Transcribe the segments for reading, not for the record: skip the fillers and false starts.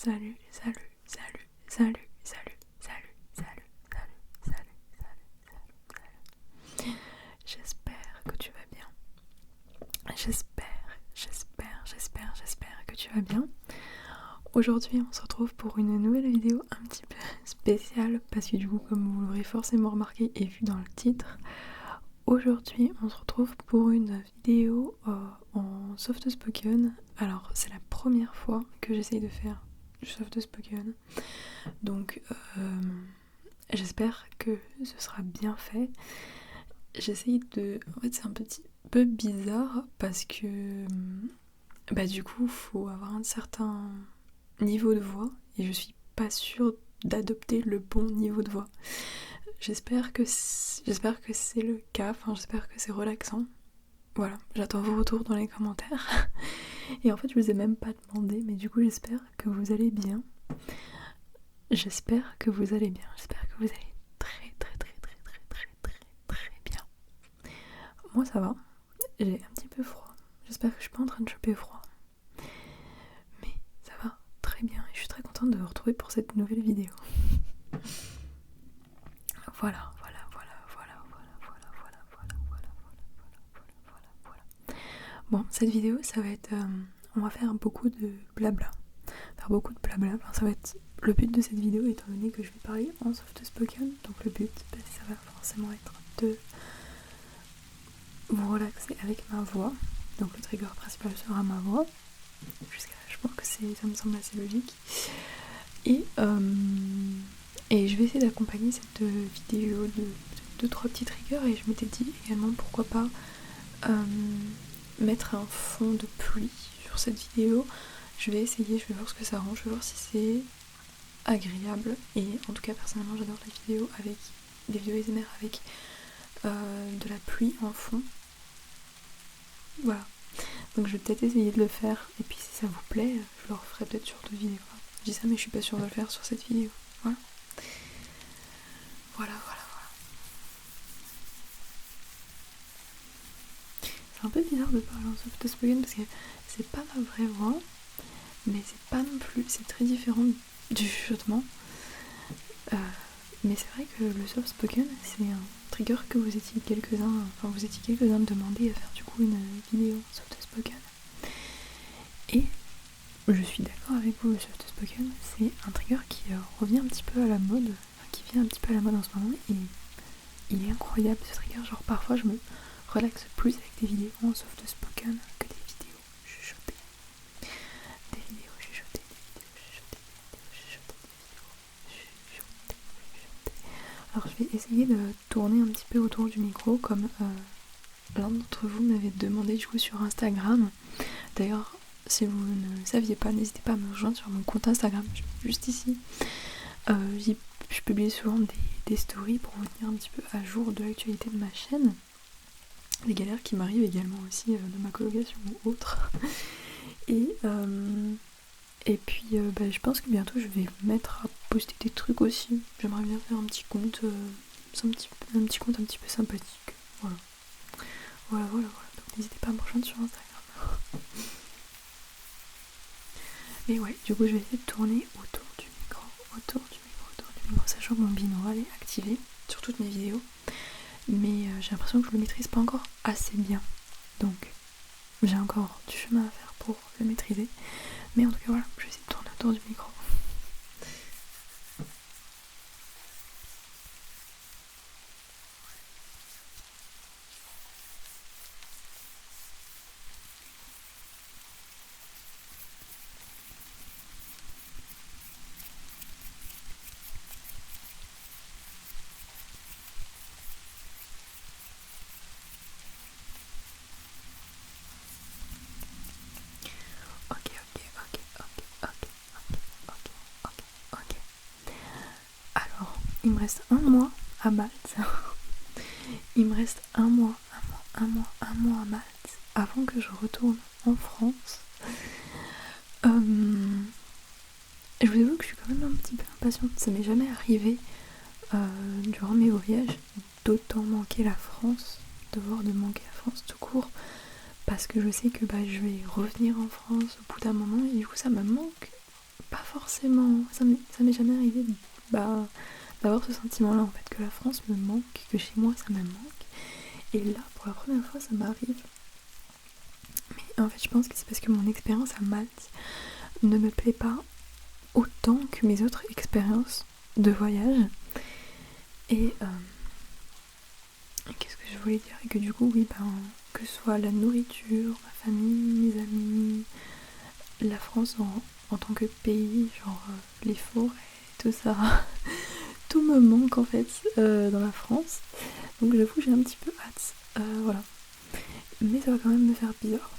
salut, salut, salut, salut, salut, salut, salut, salut, salut, salut, salut. J'espère que tu vas bien. J'espère que tu vas bien. Aujourd'hui, on se retrouve pour une nouvelle vidéo un petit peu spéciale parce que du coup, comme vous l'aurez forcément remarqué et vu dans le titre, aujourd'hui, on se retrouve pour une vidéo en soft spoken. Alors, c'est la première fois que j'essaye de faire du soft spoken. Donc, j'espère que ce sera bien fait. J'essaye de... En fait, c'est un petit peu bizarre parce que... du coup, faut avoir un certain niveau de voix et je suis pas sûre d'adopter le bon niveau de voix. J'espère que c'est le cas, j'espère que c'est relaxant. Voilà, j'attends vos retours dans les commentaires. Et en fait, je vous ai même pas demandé, mais du coup, j'espère que vous allez bien. J'espère que vous allez bien. J'espère que vous allez très bien. Moi, ça va. J'ai un petit peu froid. J'espère que je suis pas en train de choper froid. Mais ça va très bien et je suis très contente de vous retrouver pour cette nouvelle vidéo. Voilà. Bon, cette vidéo, ça va être... on va faire beaucoup de blabla. Ça va être le but de cette vidéo, étant donné que je vais parler en soft spoken. Donc le but, ça va forcément être de vous relaxer avec ma voix. Donc le trigger principal sera ma voix. Jusqu'à là, je pense que ça me semble assez logique. Et je vais essayer d'accompagner cette vidéo de 2-3 petits triggers. Et je m'étais dit également pourquoi pas mettre un fond de pluie sur cette vidéo. Je vais essayer, je vais voir ce que ça rend, je vais voir si c'est agréable. Et en tout cas, personnellement, j'adore les vidéos ASMR avec de la pluie en fond. Voilà. Donc je vais peut-être essayer de le faire. Et puis si ça vous plaît, je le referai peut-être sur d'autres vidéos. Je dis ça, mais je suis pas sûre de le faire sur cette vidéo. Voilà. C'est un peu bizarre de parler en soft spoken parce que c'est pas ma vraie voix, mais c'est pas non plus, c'est très différent du chuchotement. Mais c'est vrai que le soft spoken, c'est un trigger que vous étiez quelques-uns de demander à faire du coup une vidéo soft spoken. Et je suis d'accord avec vous, le soft spoken, c'est un trigger qui revient un petit peu à la mode, qui vient un petit peu à la mode en ce moment, et il est incroyable ce trigger. Genre parfois je me relaxe plus avec des vidéos en soft spoken que des vidéos chuchotées. Alors je vais essayer de tourner un petit peu autour du micro comme l'un d'entre vous m'avait demandé du coup sur Instagram. D'ailleurs, si vous ne le saviez pas, n'hésitez pas à me rejoindre sur mon compte Instagram, juste ici. Je publie souvent des stories pour vous tenir un petit peu à jour de l'actualité de ma chaîne. Des galères qui m'arrivent également aussi de ma colocation ou autre. Et puis je pense que bientôt je vais me mettre à poster des trucs aussi. J'aimerais bien faire un petit compte, un petit compte un petit peu sympathique. Voilà. Donc n'hésitez pas à me rejoindre sur Instagram. Mais ouais, du coup je vais essayer de tourner autour du micro, sachant que mon binaural est activé sur toutes mes vidéos. Mais j'ai l'impression que je le maîtrise pas encore assez bien. Donc j'ai encore du chemin à faire pour le maîtriser. Mais en tout cas voilà, je vais essayer de tourner autour du micro. Ok. Alors, il me reste un mois à Malte. Il me reste un mois à Malte avant que je retourne en France. Je vous avoue que je suis quand même un petit peu impatiente. Ça m'est jamais arrivé durant mes voyages d'autant manquer la France, de manquer la France tout court, parce que je sais que je vais revenir en France au bout d'un moment et du coup ça me manque pas forcément, ça m'est jamais arrivé d'avoir ce sentiment là en fait, que la France me manque, que chez moi ça me manque. Et là pour la première fois ça m'arrive. Mais en fait je pense que c'est parce que mon expérience à Malte ne me plaît pas autant que mes autres expériences de voyage. Et qu'est-ce que je voulais dire? Et que du coup oui que ce soit la nourriture, ma famille, mes amis, la France en tant que pays, genre les forêts, tout ça, tout me manque en fait dans la France. Donc j'avoue j'ai un petit peu hâte, voilà. Mais ça va quand même me faire bizarre.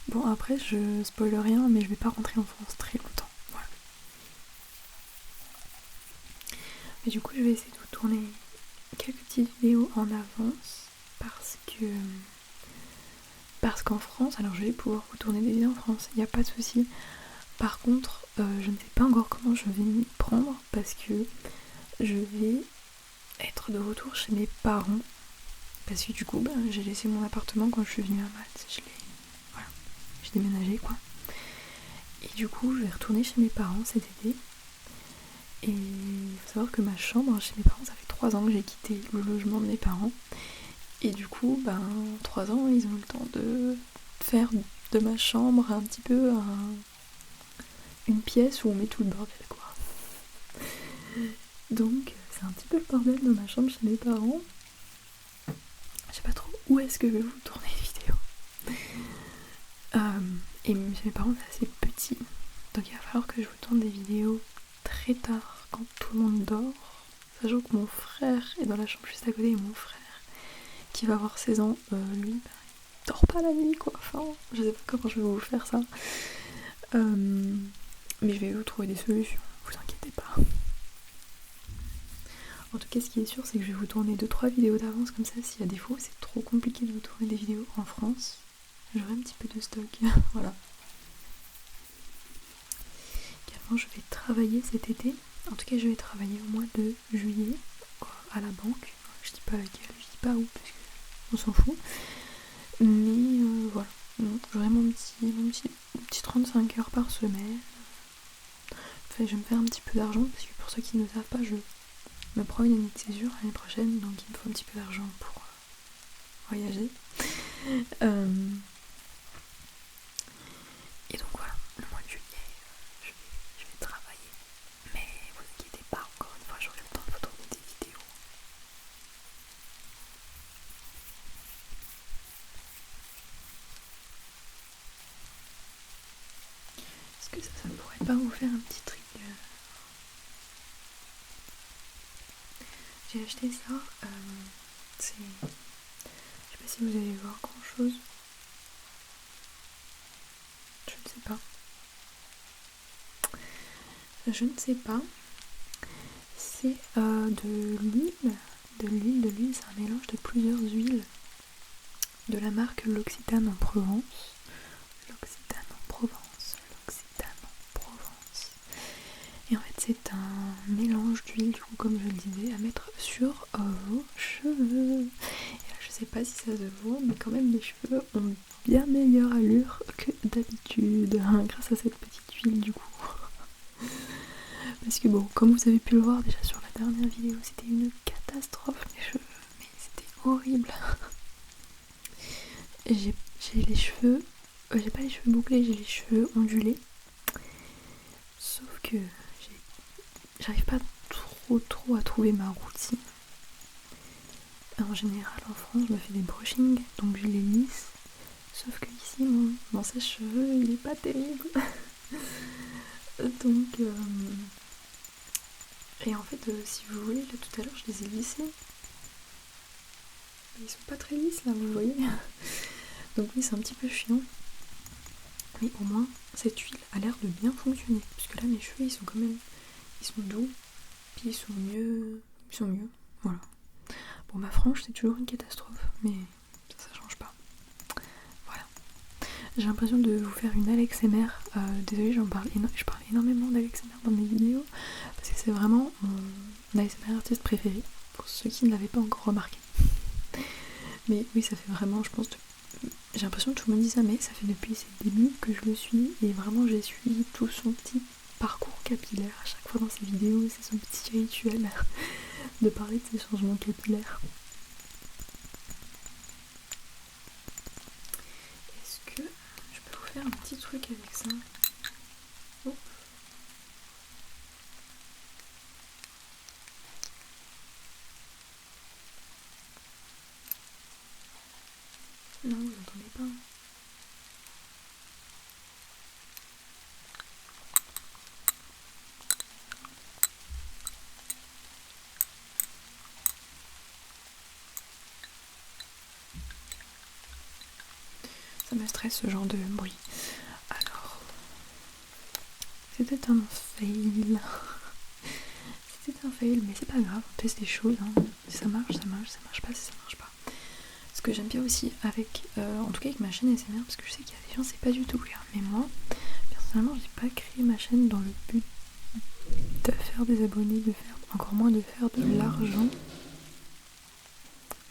Bon après je spoil rien, mais je vais pas rentrer en France très longtemps, voilà. Mais du coup je vais essayer de vous tourner quelques petites vidéos en avance parce qu'en France, alors je vais pouvoir vous tourner des vidéos en France, il n'y a pas de souci. Par contre, je ne sais pas encore comment je vais m'y prendre parce que je vais être de retour chez mes parents. Parce que du coup, j'ai laissé mon appartement quand je suis venue à Malte. J'ai déménagé quoi. Et du coup, je vais retourner chez mes parents cet été. Et il faut savoir que ma chambre chez mes parents, ça fait 3 ans que j'ai quitté le logement de mes parents. Et du coup, 3 ans, ils ont eu le temps de faire de ma chambre un petit peu une pièce où on met tout le bordel quoi. Donc c'est un petit peu le bordel dans ma chambre chez mes parents. Je sais pas trop où est-ce que je vais vous tourner les vidéos. Et chez mes parents c'est assez petit. Donc il va falloir que je vous tourne des vidéos très tard quand tout le monde dort. Sachant que mon frère est dans la chambre juste à côté et mon frère qui va avoir 16 ans, lui, il dort pas la nuit quoi. Enfin, je sais pas comment je vais vous faire ça. Mais je vais vous trouver des solutions, vous inquiétez pas. En tout cas, ce qui est sûr, c'est que je vais vous tourner 2-3 vidéos d'avance comme ça. S'il y a des fois, c'est trop compliqué de vous tourner des vidéos en France. J'aurai un petit peu de stock, voilà. Également, je vais travailler cet été. En tout cas, je vais travailler au mois de juillet à la banque. Je dis pas laquelle, je dis pas où, parce qu'on s'en fout. Mais voilà, j'aurai mon petit 35 heures par semaine. Enfin, je vais me faire un petit peu d'argent, parce que pour ceux qui ne savent pas, je me prends une année de césure l'année prochaine, donc il me faut un petit peu d'argent pour voyager. Et donc voilà, le mois de juillet, je vais travailler. Mais vous inquiétez pas, encore une fois, j'aurai le temps de vous tourner des vidéos. Est-ce que ça pourrait pas vous faire un petit truc? J'ai acheté ça, je sais pas si vous allez voir grand chose. Je ne sais pas. C'est de l'huile. De l'huile, c'est un mélange de plusieurs huiles. De la marque L'Occitane en Provence. Et en fait c'est un mélange d'huile, du coup comme je le disais, à mettre sur vos cheveux. Et là je sais pas si ça se voit, mais quand même les cheveux ont bien meilleure allure que d'habitude, grâce à cette petite huile du coup. Parce que bon, comme vous avez pu le voir déjà sur la dernière vidéo, c'était une catastrophe mes cheveux, mais c'était horrible. J'ai les cheveux, j'ai pas les cheveux bouclés, j'ai les cheveux ondulés. Sauf que j'arrive pas trop à trouver ma routine. En général en France je me fais des brushings, donc je les lisse. Sauf que ici mon sèche-cheveux il est pas terrible. Donc et en fait si vous voulez, là tout à l'heure je les ai lissés. Ils sont pas très lisses là, vous voyez. Donc oui c'est un petit peu chiant. Mais au moins cette huile a l'air de bien fonctionner. Puisque là mes cheveux ils sont quand même, ils sont doux. Puis ils sont mieux, voilà. Bon ma frange c'est toujours une catastrophe, mais ça change pas. Voilà. J'ai l'impression de vous faire une ASMR. Désolée, je parle énormément d'ASMR dans mes vidéos parce que c'est vraiment mon ASMR artiste préféré, pour ceux qui ne l'avaient pas encore remarqué. Mais oui, ça fait vraiment, je pense, j'ai l'impression que tout le monde dit ça, mais ça fait depuis ses débuts que je le suis, et vraiment j'ai suivi tout son petit parcours capillaire. À chaque fois dans ses vidéos, c'est son petit rituel de parler de ses changements capillaires. Est-ce que je peux vous faire un petit truc avec ça? Oh. Non, vous n'entendez pas. Ça me stresse ce genre de bruit. Alors, c'était un fail. C'était un fail, mais c'est pas grave, on teste des choses. Hein. Si ça marche, ça marche, ça marche pas, si ça marche pas. Ce que j'aime bien aussi avec, en tout cas avec ma chaîne SMR, parce que je sais qu'il y a des gens, c'est pas du tout clair. Mais moi, personnellement, j'ai pas créé ma chaîne dans le but de faire des abonnés, de faire, encore moins de faire de l'argent.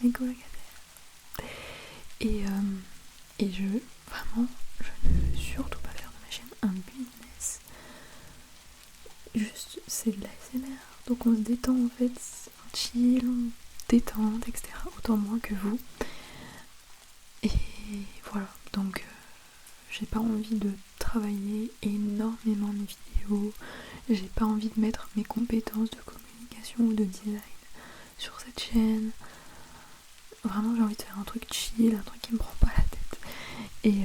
Mais colocataire. Et vraiment, je ne veux surtout pas faire de ma chaîne un business. Juste, c'est de l'ASMR. Donc on se détend en fait, on chill, on détente, etc. Autant moins que vous. Et voilà, donc j'ai pas envie de travailler énormément mes vidéos. J'ai pas envie de mettre mes compétences de communication ou de design sur cette chaîne. Vraiment, j'ai envie de faire un truc chill, un truc qui me prend pas la tête. Et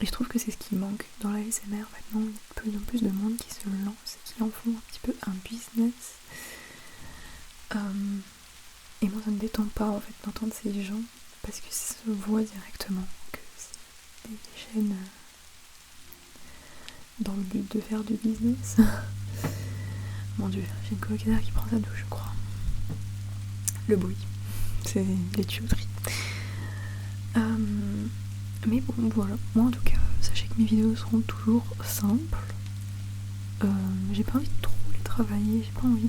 je trouve que c'est ce qui manque dans la ASMR maintenant. Il y a de plus en plus de monde qui se lance et qui en font un petit peu un business. Et moi, ça me détend pas en fait d'entendre ces gens parce que ça se voit directement que c'est des chaînes dans le but de faire du business. Mon dieu, j'ai une colocataire qui prend sa douche, je crois. Le bruit, c'est les tuyauteries. Mais bon, voilà. Moi en tout cas, sachez que mes vidéos seront toujours simples. J'ai pas envie de trop les travailler, j'ai pas envie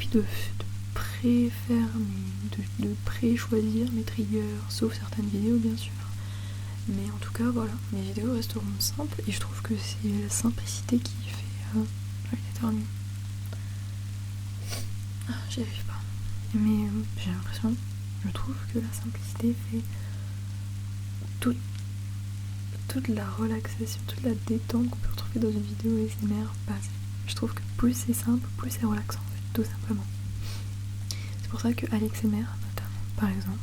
de pré-faire, de pré-choisir mes triggers, sauf certaines vidéos bien sûr. Mais en tout cas, voilà, mes vidéos resteront simples et je trouve que c'est la simplicité qui fait l'éternel. J'y arrive pas. Mais j'ai l'impression, je trouve que la simplicité fait toute la relaxation, toute la détente qu'on peut retrouver dans une vidéo ASMR. Je trouve que plus c'est simple, plus c'est relaxant en fait, tout simplement. C'est pour ça que AlexMR, notamment, par exemple,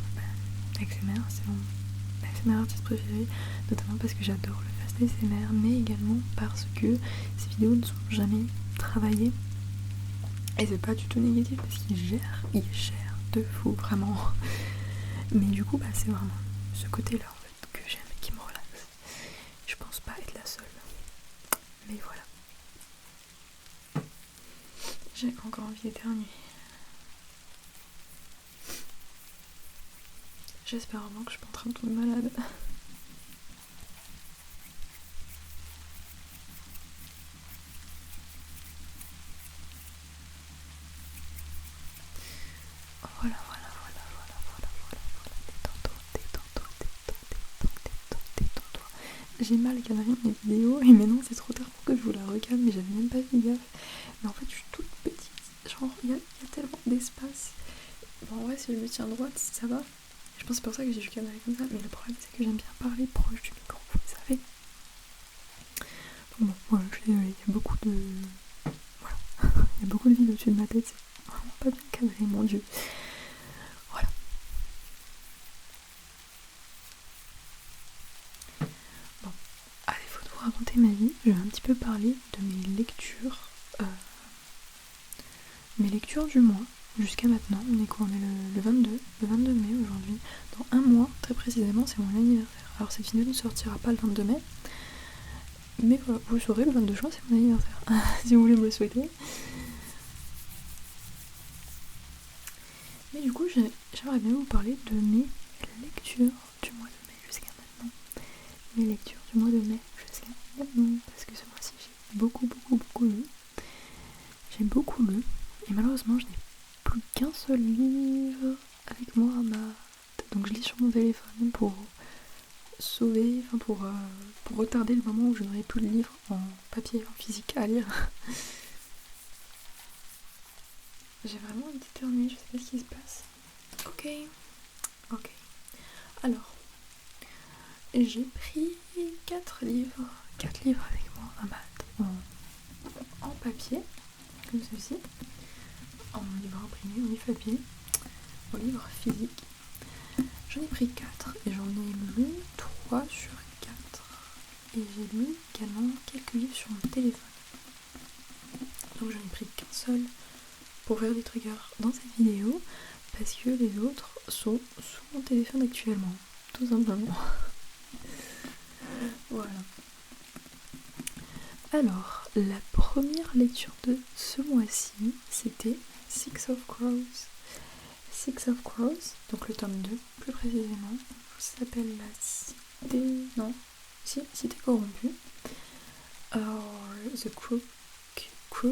AlexMR c'est mon ASMR artiste préféré, notamment parce que j'adore le fast ASMR, mais également parce que ces vidéos ne sont jamais travaillées. Et c'est pas du tout négatif parce qu'il gère de fou, vraiment. Mais du coup, c'est vraiment ce côté-là en fait que j'aime et qui me relaxe. Je pense pas être la seule. Mais voilà. J'ai encore envie d'éternuer. J'espère vraiment que je suis pas en train de tomber malade. Voilà. Détends-toi. J'ai mal canaler mes vidéos et maintenant c'est trop tard pour que je vous la regarde, mais j'avais même pas fait gaffe. Mais en fait je suis toute petite, genre il y a tellement d'espace. Bon, en vrai si je me tiens droite ça va. Je pense que c'est pour ça que j'ai dû canaler comme ça, mais le problème c'est que j'aime bien parler proche du micro, vous savez. Bon, voilà, je suis désolée, il y a beaucoup de... Voilà, il y a beaucoup de vide au-dessus de ma tête, c'est vraiment pas bien cadré, mon dieu. Voilà. Bon, à défaut de vous raconter ma vie, je vais un petit peu parler de mes lectures. Mes lectures du mois, jusqu'à maintenant. On est quoi? On est le 22 mai aujourd'hui. Dans un mois, très précisément, c'est mon anniversaire. Alors cette vidéo ne sortira pas le 22 mai. Mais voilà, vous le saurez, le 22 juin, c'est mon anniversaire. Si vous voulez me le souhaiter. Mais du coup, j'aimerais bien vous parler de mes lectures du mois de mai jusqu'à maintenant. Mes lectures du mois de mai jusqu'à maintenant. Parce que ce mois-ci, j'ai beaucoup lu. J'ai beaucoup lu. Et malheureusement, je n'ai plus qu'un seul livre avec moi à ma... Donc je lis sur mon vélo. sauver, enfin pour retarder le moment où je n'aurai plus le livre en papier, en physique à lire. J'ai vraiment envie d'éternuer, je sais pas ce qui se passe. Ok. Alors, j'ai pris 4 livres avec moi à maths en papier, comme ceci, en livre imprimé, en livre papier, en livre physique. J'en ai pris 4 et j'en ai lu 3 sur 4. Et j'ai lu également quelques livres sur mon téléphone. Donc j'en ai pris qu'un seul pour faire des triggers dans cette vidéo parce que les autres sont sous mon téléphone actuellement, tout simplement. Voilà. Alors, la première lecture de ce mois-ci, c'était Six of Crows. Six of Crows, donc le tome 2, plus précisément, ça s'appelle la Cité... non, Cité corrompue. The Crow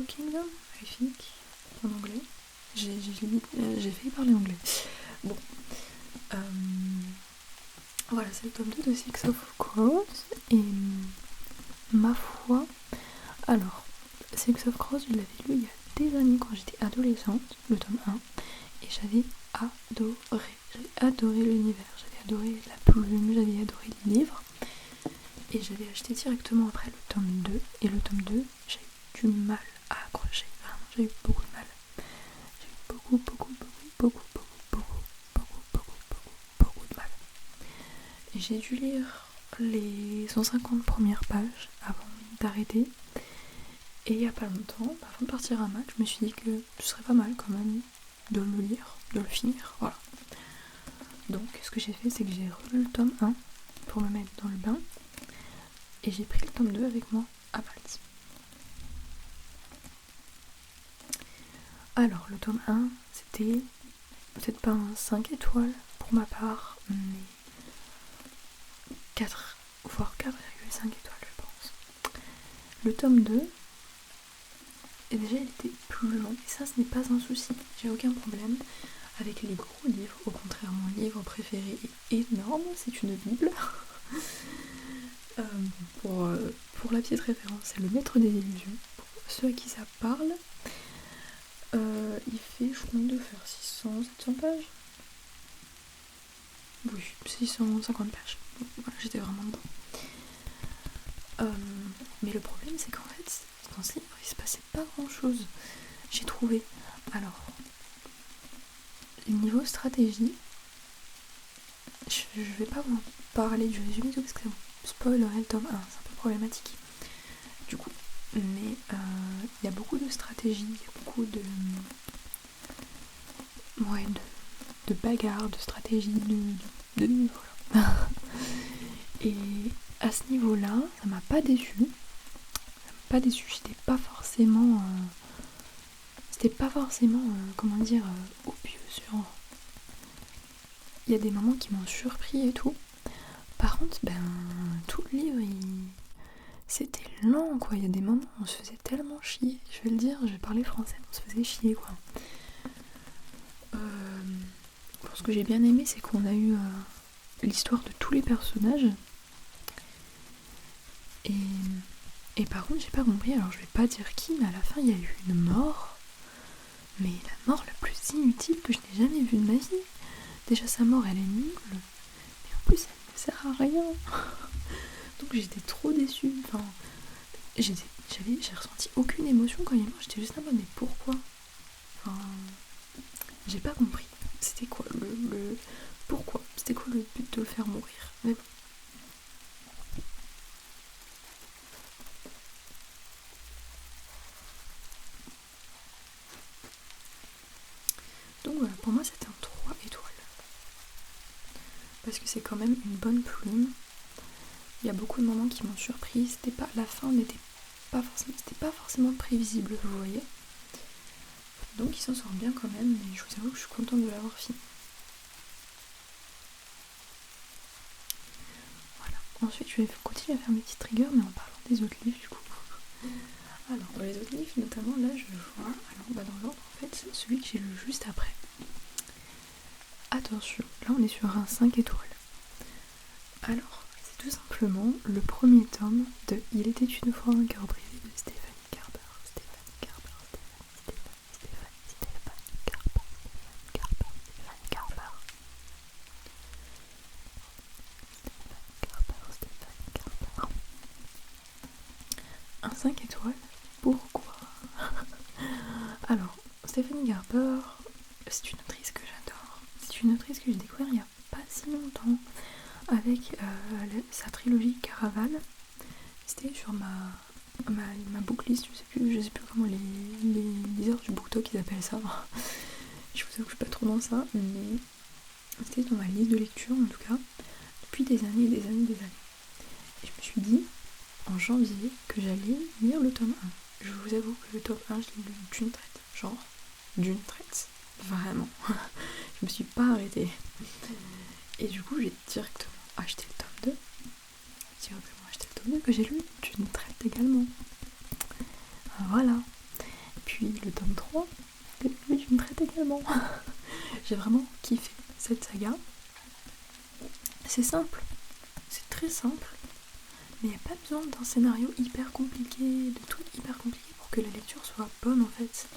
Kingdom, I think, en anglais. J'ai failli parler anglais. Bon. Voilà, c'est le tome 2 de Six of Crows, et ma foi... Alors, Six of Crows, je l'avais lu il y a des années quand j'étais adolescente, le tome 1, et j'avais adoré l'univers, j'avais adoré la plume, j'avais adoré les livres, et j'avais acheté directement après le tome 2, et le tome 2, j'ai eu du mal à accrocher, vraiment, j'ai eu beaucoup de mal. J'ai eu beaucoup de mal. Et j'ai dû lire les 150 premières pages avant d'arrêter. Et il y a pas longtemps, avant de partir à Mac, je me suis dit que ce serait pas mal quand même de le lire, de le finir, voilà. Donc ce que j'ai fait, c'est que j'ai relu le tome 1 pour me mettre dans le bain, et j'ai pris le tome 2 avec moi à Malte. Alors le tome 1, c'était peut-être pas un 5 étoiles pour ma part, mais 4, voire 4,5 étoiles je pense. Le tome 2, et déjà il était plus long, et ça ce n'est pas un souci, j'ai aucun problème avec les gros livres. Au contraire, mon livre préféré est énorme, c'est une bible. Pour la petite référence, c'est le Maître des Illusions. Pour ceux à qui ça parle, il fait, je crois, de faire 600-700 pages. Oui, 650 pages. Voilà, j'étais vraiment dedans. Mais le problème, c'est qu'en fait, dans ce livre, il se passait pas grand chose. J'ai trouvé. Alors, niveau stratégie, je vais pas vous parler du résumé parce que ça spoilerait le tome 1, c'est un peu problématique. Du coup, mais il y a beaucoup de stratégie, il y a beaucoup de bagarres, de stratégie, de voilà. Et à ce niveau-là, ça m'a pas déçue. J'étais pas forcément comment dire, obvious sur... Il y a des moments qui m'ont surpris et tout. Par contre, tout le livre, c'était lent, quoi. Il y a des moments où on se faisait tellement chier. Je vais le dire, je vais parler français, on se faisait chier, quoi. Ce que j'ai bien aimé, c'est qu'on a eu l'histoire de tous les personnages. Et par contre, j'ai pas compris, alors je vais pas dire qui, mais à la fin, il y a eu une mort. Mais la mort la plus inutile que je n'ai jamais vue de ma vie. Déjà, sa mort, elle est nulle. Mais en plus, elle ne sert à rien. Donc j'étais trop déçue. Enfin, j'ai ressenti aucune émotion quand il est mort. J'étais juste là, mais pourquoi? Enfin, j'ai pas compris. C'était quoi le pourquoi? C'était quoi le but de le faire mourir? Mais bon. Donc voilà, pour moi c'était un 3 étoiles. Parce que c'est quand même une bonne plume. Il y a beaucoup de moments qui m'ont surpris. La fin n'était pas forcément prévisible, vous voyez. Donc il s'en sort bien quand même, mais je vous avoue que je suis contente de l'avoir fini. Voilà. Ensuite je vais continuer à faire mes petits triggers, mais en parlant des autres livres du coup. Alors dans les autres livres, notamment là je vois, dans l'ordre en fait, c'est celui que j'ai lu juste après. Attention, là on est sur un 5 étoiles. Alors, tout simplement le premier tome de Il était une fois un cœur brisé de Stéphanie Garber. Stéphanie Garber, Stéphanie Garber, Stéphanie Garber. Un 5 étoiles, pourquoi? Alors, Stéphanie Garber, c'est une autrice que j'adore. C'est une autrice que j'ai découvert il n'y a pas si longtemps avec sa trilogie Caravane. C'était sur ma booklist, je sais plus comment les liseurs du BookTok ils appellent ça. Je vous avoue que je suis pas trop dans ça, mais c'était dans ma liste de lecture en tout cas, depuis des années et des années et des années. Et je me suis dit, en janvier, que j'allais lire le tome 1. Je vous avoue que le tome 1, je l'ai lu d'une traite. Genre, d'une traite. Vraiment. Je me suis pas arrêtée. Et du coup, j'ai directement acheté le tome 2. Directement acheté le tome 2 que j'ai lu d'une traite également. Voilà. Puis le tome 3, que j'ai lu d'une traite également. J'ai vraiment kiffé cette saga. C'est simple. C'est très simple. Mais il n'y a pas besoin d'un scénario hyper compliqué, de trucs hyper compliqués pour que la lecture soit bonne en fait.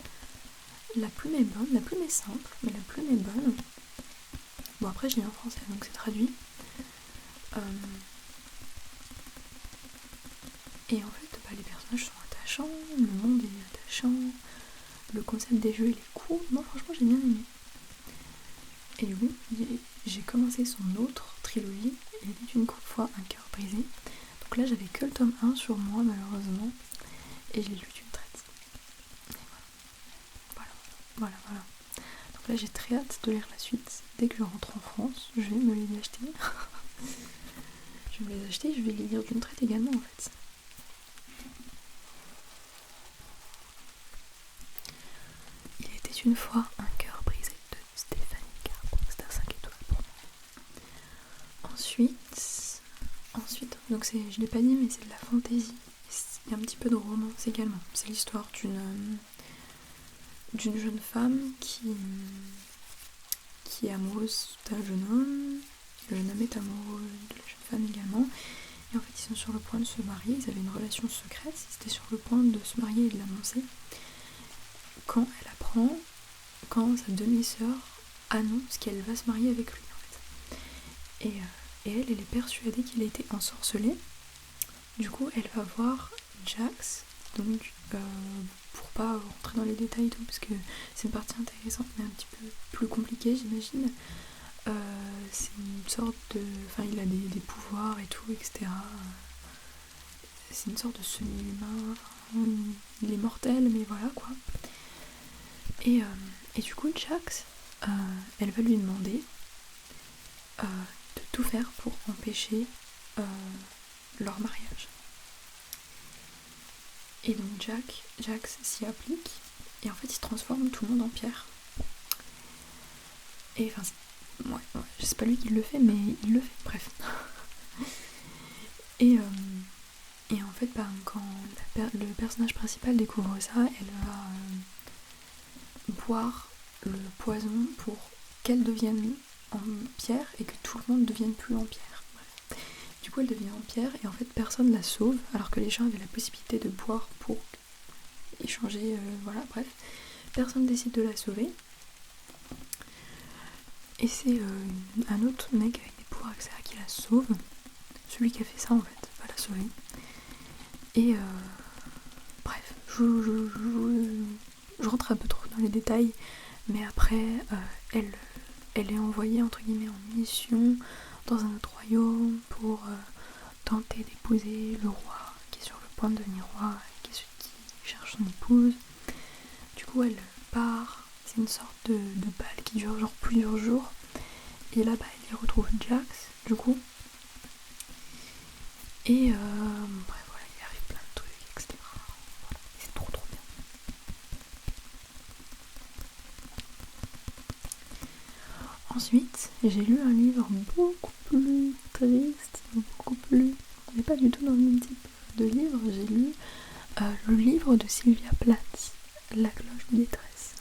La plume est bonne, la plume est simple, mais la plume est bonne. Bon après je lis en français donc c'est traduit. Et en fait les personnages sont attachants, le monde est attachant, le concept des jeux il est cool. Moi franchement j'ai bien aimé. Et du coup j'ai commencé son autre trilogie, Il était une fois un cœur brisé. Donc là j'avais que le tome 1 sur moi malheureusement et je l'ai lu d'une traite. Et voilà. Donc là j'ai très hâte de lire la suite. Dès que je rentre en France, je vais me les acheter. Je vais me les acheter et je vais les lire d'une traite également en fait. Il était une fois un cœur brisé de Stéphanie Garber. C'était un 5 étoiles pour moi. Ensuite, donc je l'ai pas dit mais c'est de la fantasy. Il y a un petit peu de romance également. C'est l'histoire d'une jeune femme qui est amoureuse d'un jeune homme. Le jeune homme est amoureux de la jeune femme également. Et en fait, ils sont sur le point de se marier. Ils avaient une relation secrète. Ils étaient sur le point de se marier et de l'annoncer. Quand elle apprend, quand sa demi-sœur annonce qu'elle va se marier avec lui, en fait. Et elle est persuadée qu'il a été ensorcelé. Du coup, elle va voir Jax, donc pour pas rentrer dans les détails et tout, parce que c'est une partie intéressante mais un petit peu plus compliquée, j'imagine. C'est une sorte de... Enfin, il a des pouvoirs et tout, etc. C'est une sorte de semi-humain. Enfin, il est mortel, mais voilà, quoi. Et du coup, Jax, elle va lui demander de tout faire pour empêcher leur mariage. Et donc Jax s'y applique, et en fait il transforme tout le monde en pierre. Et enfin, c'est pas lui qui le fait, mais il le fait, bref. Et en fait, quand le personnage principal découvre ça, elle va boire le poison pour qu'elle devienne en pierre et que tout le monde ne devienne plus en pierre. Bref. Du coup, elle devient en pierre et en fait, personne la sauve, alors que les gens avaient la possibilité de boire pour échanger, voilà, bref. Personne décide de la sauver. Et c'est un autre mec avec des pouvoirs, etc., qui la sauve. Celui qui a fait ça, en fait, va la sauver. Et bref, je rentre un peu trop dans les détails, mais après, elle est envoyée, entre guillemets, en mission dans un autre royaume pour tenter d'épouser le roi, qui est sur le point de devenir roi, et qui est celui qui cherche son épouse. Du coup, elle part, c'est une sorte de bal qui dure genre plusieurs jours, et là-bas, elle y retrouve Jax, du coup. Et bref, voilà, il arrive plein de trucs, etc. Voilà, c'est trop bien. Ensuite, j'ai lu un livre beaucoup plus triste, on n'est pas du tout dans le même type de livre. J'ai lu le livre de Sylvia Plath, La cloche de détresse.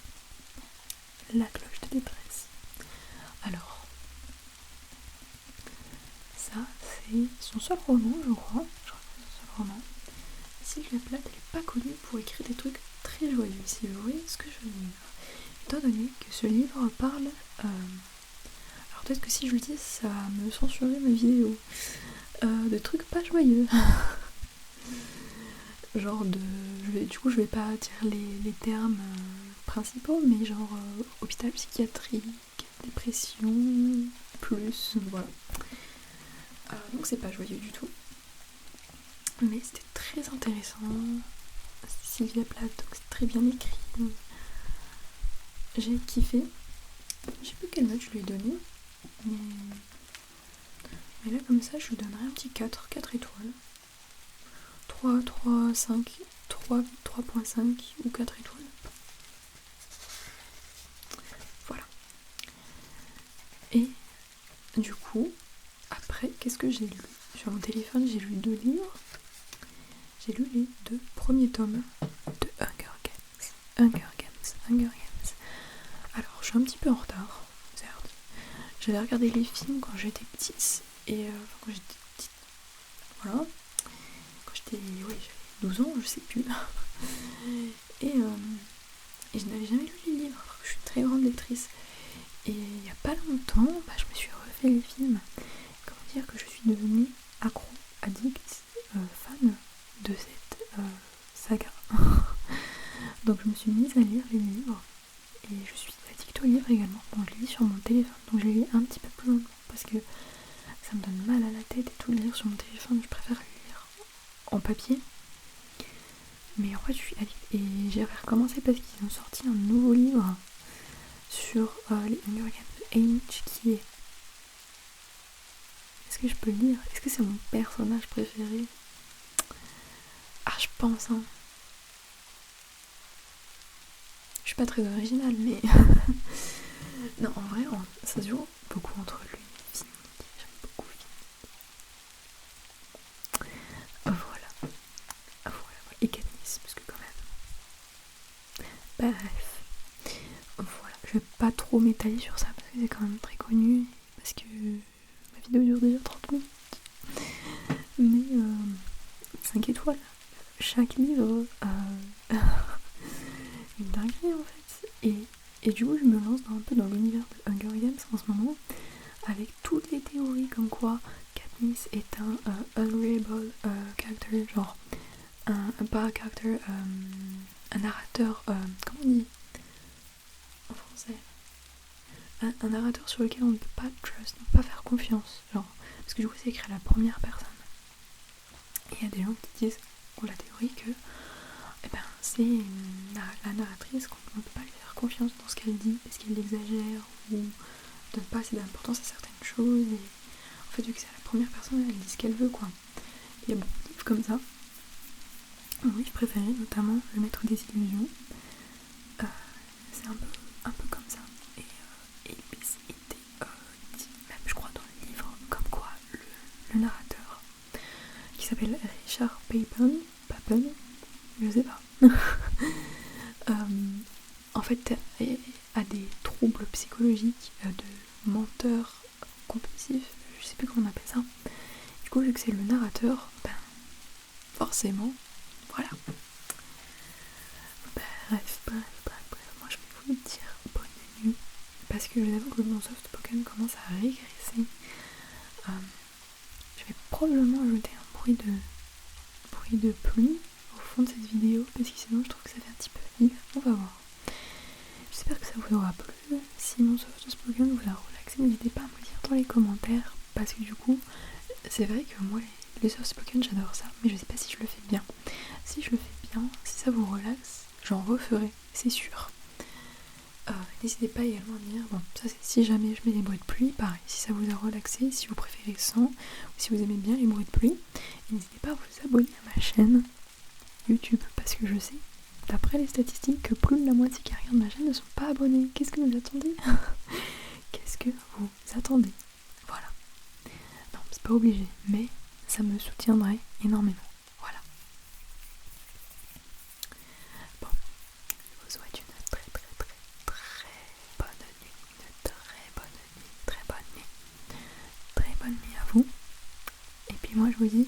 La cloche de détresse. Alors, ça fait son seul roman, je crois. Je crois que c'est son seul roman. Sylvia Plath, elle n'est pas connue pour écrire des trucs très joyeux, si vous voyez ce que je veux dire. Étant donné que ce livre parle... alors peut-être que si je le dis, ça va me censurer ma vidéo. De trucs pas joyeux. Genre de... Du coup, je vais pas dire les termes principaux, mais genre hôpital psychiatrique, dépression, plus, voilà. Donc c'est pas joyeux du tout. Mais c'était très intéressant. Sylvia Plath, donc c'est très bien écrit. J'ai kiffé. Je sais plus quelle note je lui ai donné, mais là comme ça je lui donnerais un petit 4 étoiles. 3.5 ou 4 étoiles. Voilà. Et du coup, après, qu'est-ce que j'ai lu? Sur mon téléphone, j'ai lu 2 livres. J'ai lu les 2 premiers tomes de Hunger Games. Alors, je suis un petit peu en retard, certes. J'avais regardé les films quand j'étais petite. Et quand j'étais petite, voilà. Quand j'étais, j'avais 12 ans, je sais plus. Et je n'avais jamais lu les livres. Je suis une très grande lectrice. Et il n'y a pas longtemps, je me suis refait les films. Comment dire que je suis devenue accro, addict, fan de cette saga. Donc je me suis mise à lire les livres. Et je suis addict aux livres également. Donc je les lis sur mon téléphone. Donc je les lis un petit peu plus longtemps parce que ça me donne mal à la tête et tout, lire sur mon téléphone. Je préfère les lire en papier. Mais en fait je suis addict. Et j'ai recommencé parce qu'ils ont sorti un nouveau livre sur les Hunger Games Age qui est... Est-ce que je peux le lire? Est-ce que c'est mon personnage préféré? Ah, je pense, hein. Je suis pas très originale, mais... non, en vrai, ça se joue beaucoup entre lui et Finnick. J'aime beaucoup Finnick. Voilà. Et Katniss, parce que quand même... Bref. Voilà, je vais pas trop m'étaler sur ça, parce que c'est quand même très connu. Parce que ma vidéo dure déjà 30 minutes. Mais 5 étoiles. Chaque livre... une dinguerie en fait. Et du coup je me lance un peu dans l'univers de Hunger Games en ce moment, avec toutes les théories comme quoi Katniss est un unreadable character, genre pas un character, un narrateur, comment on dit en français, un narrateur sur lequel on ne peut pas trust, on ne peut pas faire confiance, genre, parce que du coup c'est écrit à la première personne. Et il y a des gens qui disent, ou la théorie que c'est la narratrice qu'on ne peut pas lui faire confiance dans ce qu'elle dit, parce qu'elle exagère ou donne pas assez d'importance à certaines choses. Et en fait, vu que c'est à la première personne, elle dit ce qu'elle veut, quoi. Il y a beaucoup de livres comme ça. Oui, je préférais notamment Le Maître des Illusions. C'est un peu comme ça. Et il était dit, même je crois dans le livre, comme quoi le narrateur, qui s'appelle Richard Papen, je sais pas. En fait, a des troubles psychologiques de menteur compulsif, je sais plus comment on appelle ça. Du coup, vu que c'est le narrateur, forcément, voilà. Bref, moi je vais vous dire bonne nuit, parce que j'avoue que mon soft spoken commence à régresser. Je vais probablement ajouter un bruit de pluie au fond de cette vidéo, parce que sinon je trouve que ça fait un petit peu vif. On va voir. J'espère que ça vous aura plu. Si mon soft spoken vous a relaxé, n'hésitez pas à me le dire dans les commentaires, parce que du coup, c'est vrai que moi les soft spoken j'adore ça, mais je sais pas si je le fais bien. Si je le fais bien, si ça vous relaxe, j'en referai, c'est sûr. N'hésitez pas également à me dire, bon, ça c'est si jamais je mets des bruits de pluie, pareil, si ça vous a relaxé, si vous préférez sans, ou si vous aimez bien les bruits de pluie, n'hésitez pas à vous abonner à ma chaîne YouTube, parce que je sais, d'après les statistiques, que plus de la moitié qui regardent ma chaîne ne sont pas abonnés. Qu'est-ce que vous attendez? Qu'est-ce que vous attendez? Voilà. Non, c'est pas obligé, mais ça me soutiendrait énormément. Voilà. Bon, je vous souhaite une très bonne nuit. Très bonne nuit à vous. Oui.